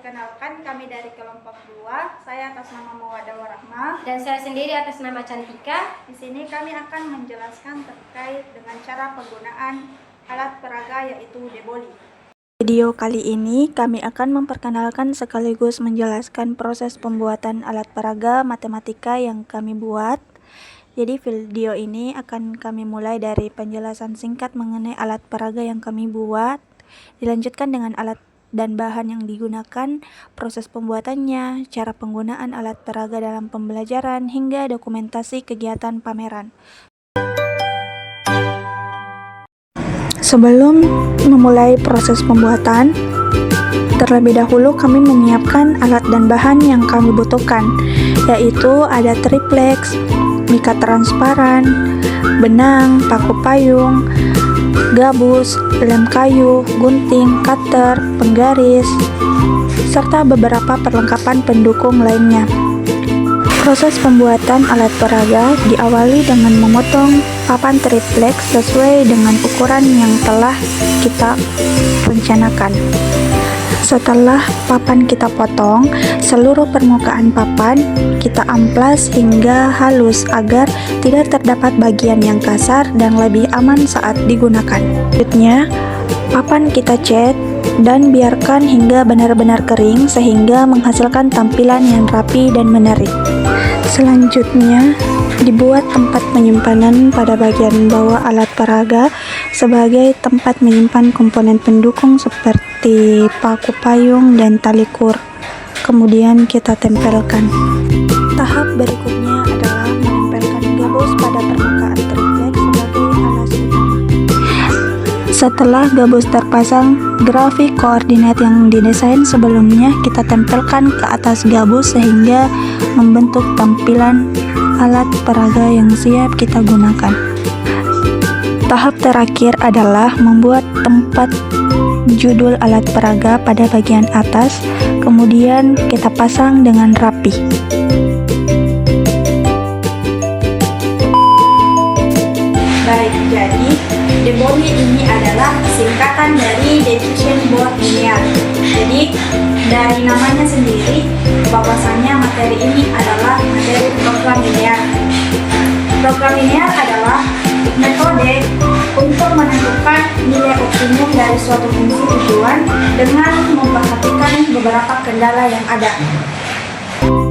Perkenalkan, kami dari kelompok 2. Saya atas nama Mawadah Warahmah. Dan saya sendiri atas nama Cantika. Di sini kami akan menjelaskan terkait dengan cara penggunaan alat peraga yaitu deboli. Video kali ini kami akan memperkenalkan sekaligus menjelaskan proses pembuatan alat peraga matematika yang kami buat. Jadi video ini akan kami mulai dari penjelasan singkat mengenai alat peraga yang kami buat, dilanjutkan dengan alat dan bahan yang digunakan, proses pembuatannya, cara penggunaan alat peraga dalam pembelajaran, hingga dokumentasi kegiatan pameran. Sebelum memulai proses pembuatan, terlebih dahulu kami menyiapkan alat dan bahan yang kami butuhkan, yaitu ada triplex, mika transparan, benang, paku payung, gabus, lem kayu, gunting, cutter, penggaris, serta beberapa perlengkapan pendukung lainnya. Proses pembuatan alat peraga diawali dengan memotong papan triplex sesuai dengan ukuran yang telah kita rencanakan. Setelah papan kita potong, seluruh permukaan papan kita amplas hingga halus agar tidak terdapat bagian yang kasar dan lebih aman saat digunakan. Selanjutnya, papan kita cat dan biarkan hingga benar-benar kering sehingga menghasilkan tampilan yang rapi dan menarik. Selanjutnya, dibuat tempat penyimpanan pada bagian bawah alat peraga sebagai tempat menyimpan komponen pendukung seperti paku payung dan tali kur. Kemudian kita tempelkan. Tahap berikutnya adalah menempelkan gabus pada permukaan triplex sebagai alas utama. Setelah gabus terpasang, grafik koordinat yang didesain sebelumnya kita tempelkan ke atas gabus sehingga membentuk tampilan alat peraga yang siap kita gunakan. Tahap terakhir adalah membuat tempat judul alat peraga pada bagian atas, kemudian kita pasang dengan rapi. Baik, jadi deboli ini adalah singkatan dari division board linear. Jadi dari namanya sendiri bahwasannya materi ini adalah materi program linear. Program linear adalah metode untuk menentukan nilai optimum dari suatu fungsi tujuan dengan memperhatikan beberapa kendala yang ada.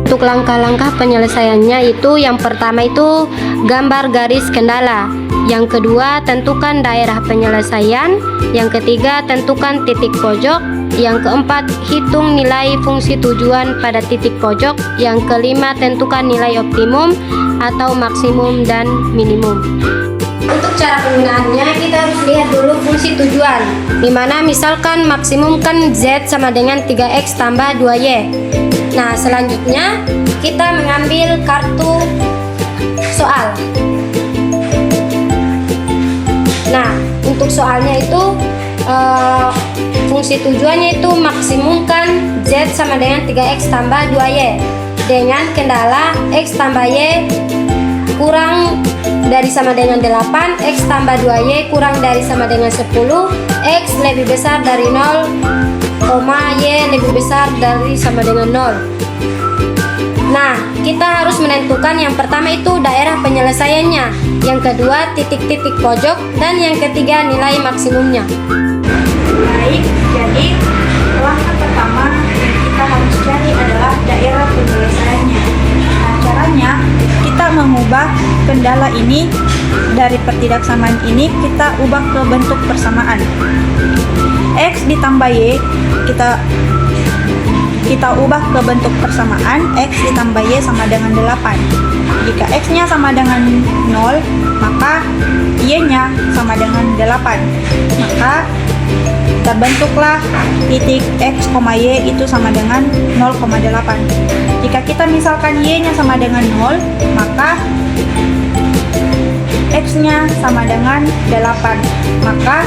Untuk langkah-langkah penyelesaiannya itu yang pertama itu gambar garis kendala, yang kedua tentukan daerah penyelesaian, yang ketiga tentukan titik pojok, yang keempat hitung nilai fungsi tujuan pada titik pojok, yang kelima tentukan nilai optimum atau maksimum dan minimum. Untuk cara penggunaannya kita harus lihat dulu fungsi tujuan, dimana misalkan maksimum kan Z sama dengan 3X tambah 2Y. Nah, selanjutnya kita mengambil kartu soal. Nah, untuk soalnya itu fungsi tujuannya itu maksimumkan Z sama dengan 3X tambah 2Y dengan kendala X tambah Y kurang dari sama dengan 8, X tambah 2Y kurang dari sama dengan 10, X lebih besar dari 0, Y lebih besar dari sama dengan 0. Nah, kita harus menentukan yang pertama itu daerah penyelesaiannya, yang kedua titik-titik pojok, dan yang ketiga nilai maksimumnya. Baik, jadi langkah pertama yang kita harus cari adalah daerah penyelesaiannya. Nah, caranya kita mengubah kendala ini dari pertidaksamaan ini kita ubah ke bentuk persamaan. X ditambah Y kita ubah ke bentuk persamaan X ditambah Y sama dengan 8. Jika X nya sama dengan 0, maka Y nya sama dengan 8. Maka terbentuklah titik X, Y itu sama dengan 0,8. Jika kita misalkan Y nya sama dengan 0, maka X nya sama dengan 8. Maka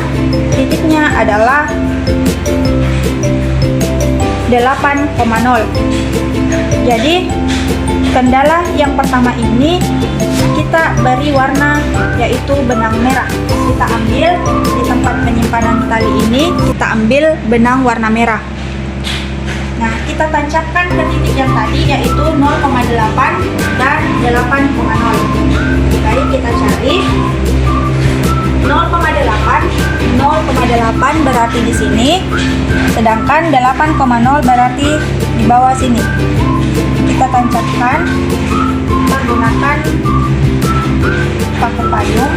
titiknya adalah 8,0. Jadi kendala yang pertama ini kita beri warna yaitu benang merah. Kita ambil di tempat penyimpanan tali ini, kita ambil benang warna merah. Nah, kita tancapkan ke titik yang tadi yaitu 0,8 dan 8,0. Baik, kita cari 0,8 berarti di sini, sedangkan 8,0 berarti di bawah sini. Kita tancapkan menggunakan paku payung.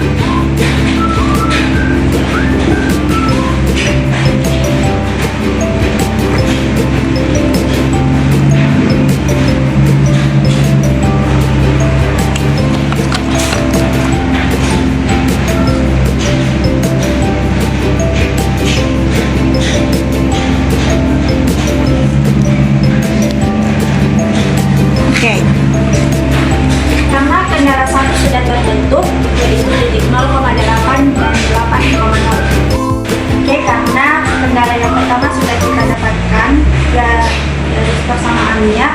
Oke, karena kendala 1 sudah terbentuk, yaitu titik 0,8 dan 8,0. Oke, karena kendala yang pertama sudah kita dapatkan garis persamaannya,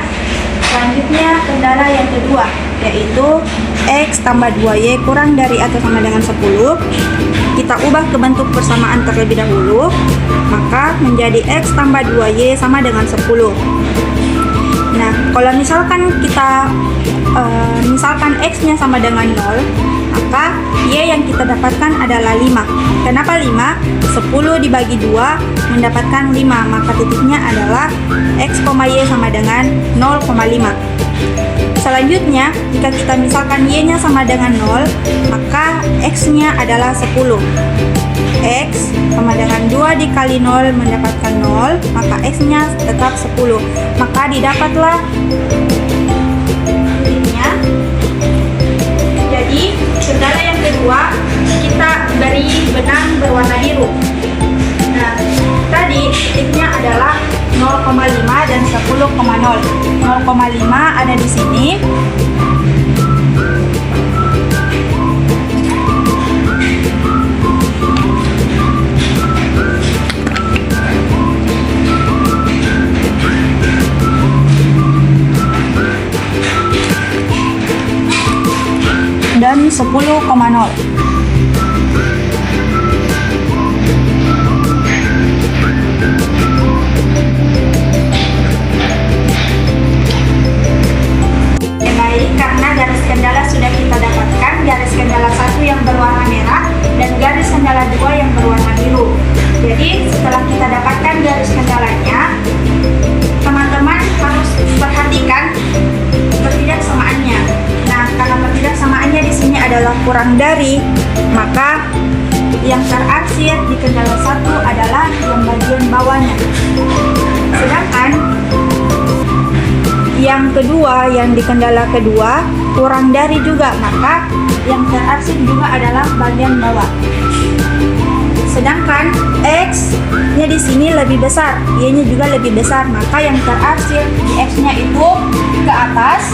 selanjutnya kendala yang kedua, yaitu X tambah 2Y kurang dari atau sama dengan 10. Kita ubah ke bentuk persamaan terlebih dahulu, maka menjadi X tambah 2Y sama dengan 10. Nah, kalau misalkan kita misalkan X-nya sama dengan 0, maka Y yang kita dapatkan adalah 5. Kenapa 5? 10 dibagi 2 mendapatkan 5, maka titiknya adalah X, Y sama dengan 0,5. Selanjutnya, jika kita misalkan Y-nya sama dengan 0, maka X-nya adalah 10. X sama dengan 2 dikali 0 mendapatkan 0, maka X-nya tetap 10. Maka didapatlah titiknya. Jadi, kendala yang kedua, kita beri benang berwarna biru. Nah, tadi titiknya adalah 0,5 dan 10,0. 0,5 ada di sini. Dan 10,0. Baik, karena garis kendala sudah kita dapatkan, garis kendala 1 yang berwarna merah dan garis kendala 2 yang berwarna biru. Jadi setelah kita dapatkan garis kendalanya, teman-teman harus perhatikan pertidaksamaannya. Nah, karena pertidaksamaannya di sini adalah kurang dari, maka yang terarsir di kendala 1 adalah yang bagian bawahnya. Sedangkan yang kedua, yang di kendala kedua kurang dari juga, maka yang terarsir juga adalah bagian bawah. Sedangkan X-nya di sini lebih besar, Y-nya juga lebih besar, maka yang terarsir di X-nya itu ke atas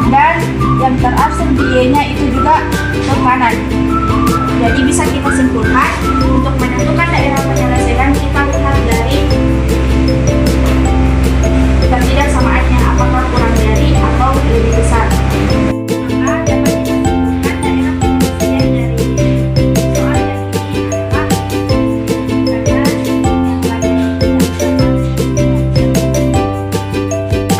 dan yang terarsir di Y-nya itu juga ke kanan. Jadi bisa kita simpulkan, untuk menentukan daerah penyelesaian kita lihat dari ketidaksamaannya, apakah kurang dari atau lebih besar. Maka dapat ditentukan daerah penyelesaian dari soal yang ini adalah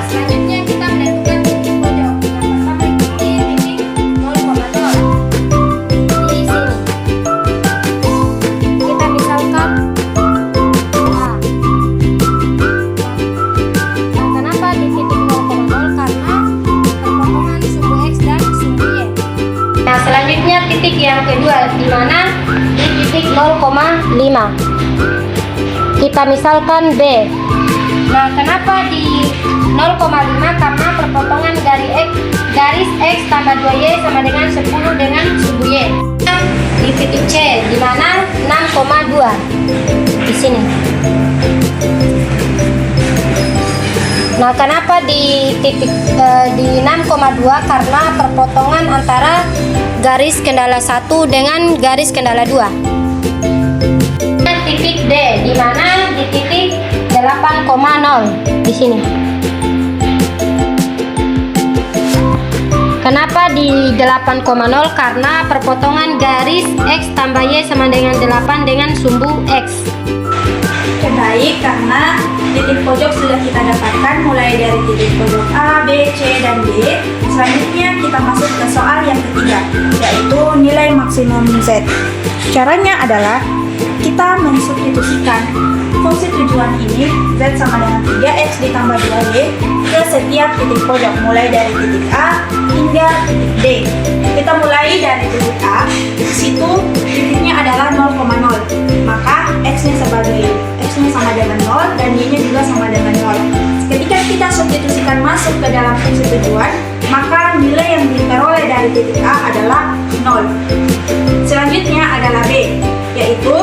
selanjutnya kita menentukan titik pojok. Yang pertama itu di titik 0,0 di sini. Kita misalkan kenapa di titik 0,0? Karena perpotongan sumbu X dan sumbu Y. Nah, selanjutnya titik yang kedua, di mana di titik 0,5. Kita misalkan B. Nah, kenapa di 0,5? Karena perpotongan garis X tambah 2Y sama dengan 10 dengan sumbu Y. Di titik C, di mana 6,2 di sini. Nah, kenapa di titik di 6,2? Karena perpotongan antara garis kendala 1 dengan garis kendala 2. Titik D, di mana di titik 8,0 di sini. Kenapa di 8,0? Karena perpotongan garis X tambah Y sama dengan 8 dengan sumbu X. Oke, baik, karena titik pojok sudah kita dapatkan mulai dari titik pojok A, B, C, dan D. Selanjutnya kita masuk ke soal yang ketiga, yaitu nilai maksimum Z. Caranya adalah kita mensubstitusikan fungsi tujuan ini Z sama dengan 3X ditambah 2Y ke setiap titik pojok mulai dari titik A hingga titik D. Kita mulai dari titik A, di situ titiknya adalah 0,0, maka X-nya sama dengan 0 dan Y-nya juga sama dengan 0. Ketika kita substitusikan masuk ke dalam fungsi tujuan, maka nilai yang diperoleh dari titik A adalah 0. Selanjutnya adalah B, yaitu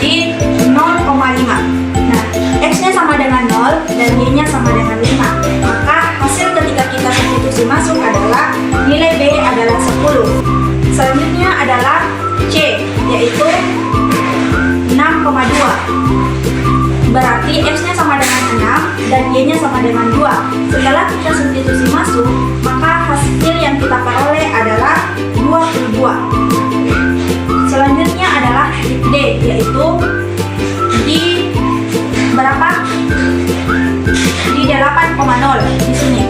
di 0,5. Nah, X-nya sama dengan 0 dan Y-nya sama dengan 5. Maka hasil ketika kita substitusi masuk adalah nilai B adalah 10. Selanjutnya adalah C, yaitu 6,2. Berarti X-nya sama dengan 6 dan Y-nya sama dengan 2. Setelah kita substitusi masuk, maka hasil yang kita peroleh adalah 22. Selanjutnya adalah titik D, yaitu di berapa? Di 8,0 di sini,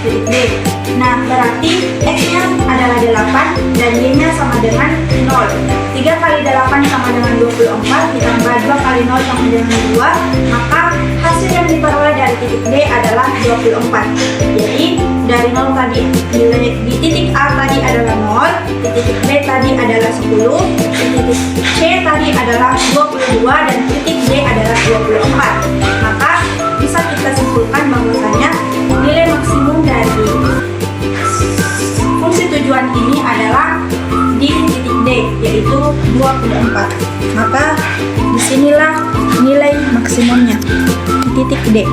titik D. Nah, berarti X-nya adalah 8 dan Y-nya sama dengan 0. 3 kali 8 sama dengan 24, ditambah 2 kali 0 sama dengan 2, maka hasil yang diperoleh dari titik D adalah 24. Jadi, dari 0 tadi, di titik A tadi adalah 0, di titik B tadi adalah 10, di titik C tadi adalah 22, dan titik D adalah 24. Maka, bisa kita simpulkan bahwasanya nilai maksimum dari fungsi tujuan ini adalah di titik D, yaitu 24. Maka disinilah nilai maksimumnya di titik D.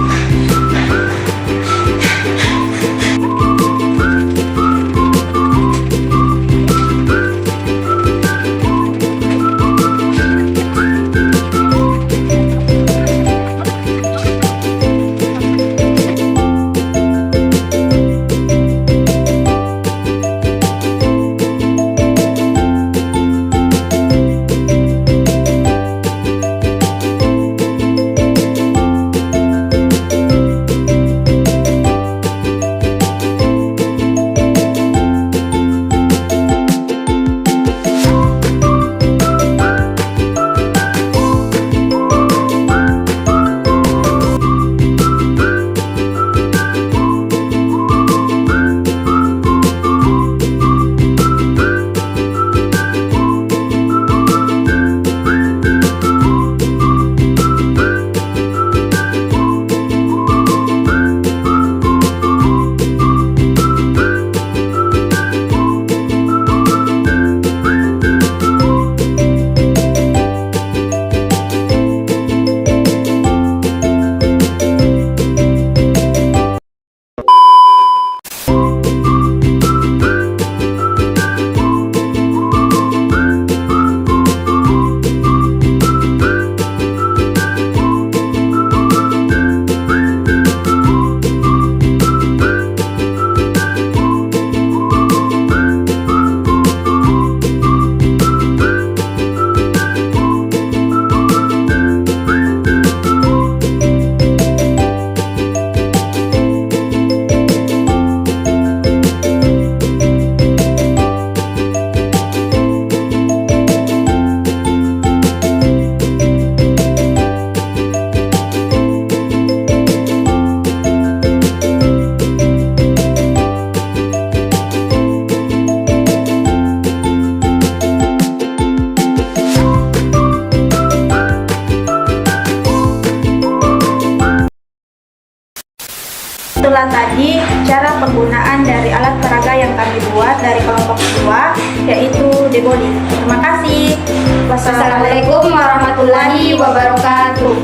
Itulah tadi cara penggunaan dari alat peraga yang kami buat dari kelompok kedua, yaitu D-body. Terima kasih. Wassalamualaikum warahmatullahi wabarakatuh.